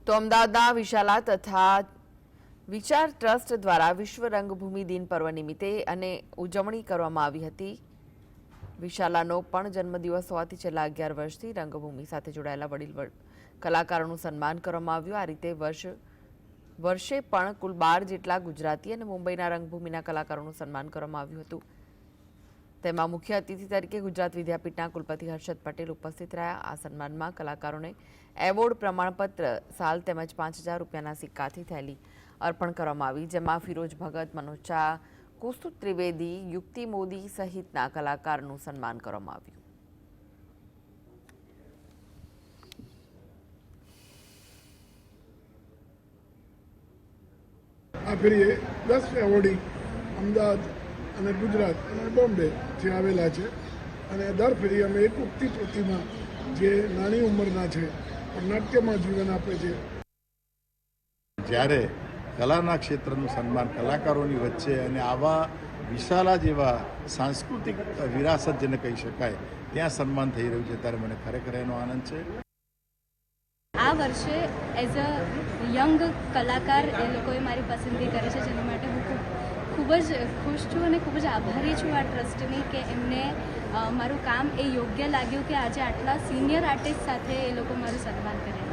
તો અમદાવાદના વિશાલા તથા વિચાર ટ્રસ્ટ દ્વારા વિશ્વ રંગભૂમિ દિન પર્વ નિમિત્તે અને ઉજવણી કરવામાં આવી હતી। વિશાલાનો પણ જન્મદિવસ હોવાથી છેલ્લા 11 વર્ષથી રંગભૂમિ સાથે જોડાયેલા વડીલ કલાકારોનું સન્માન કરવામાં આવ્યું। આ રીતે વર્ષે પણ કુલ 12 જેટલા ગુજરાતી અને મુંબઈના રંગભૂમિના કલાકારોનું સન્માન કરવામાં આવ્યું હતું। તેમાં મુખ્ય અતિથિ તરીકે ગુજરાત વિદ્યાપીઠના કુલપતિ હર્ષદ પટેલ ઉપસ્થિત રહ્યા। આ સન્માનમાં કલાકારોને એવોર્ડ, પ્રમાણપત્ર, સાલ તેમજ 5000 રૂપિયાના સિક્કાથી થેલી અર્પણ કરવામાં આવી, જેમાં ફિરોજ ભગત, મનોજ શાહ, કૌસ્તુભ ત્રિવેદી, યુક્તિ મોદી સહિતના કલાકારોનું સન્માન કરવામાં આવ્યું। આ ફેરીએ 10 એવોર્ડી અમદાવાદ અને ગુજરાત અને બોમ્બેથી આવેલા છે અને દર ફેરી અમે એક ઉક્તિ પ્રતિમા જે નાની ઉંમરના છે પણ નાટ્યમાં જીવન આપે છે। જ્યારે કલાના ક્ષેત્રનું સન્માન કલાકારોની વચ્ચે અને આવા વિશાલા જેવા સાંસ્કૃતિક વિરાસત જેને કહી શકાય ત્યાં સન્માન થઈ રહ્યું છે ત્યારે મને ખરેખર એનો આનંદ છે। આ વર્ષે એઝ અ યંગ કલાકાર એ લોકોએ મારી પસંદગી કરી છે, જેના માટે હું ખૂબ જ ખુશ છું અને ખૂબ જ આભારી છું આ ટ્રસ્ટની કે એમને મારું કામ એ યોગ્ય લાગ્યું કે આજે આટલા સિનિયર આર્ટિસ્ટ સાથે એ લોકો મારું સન્માન કરે।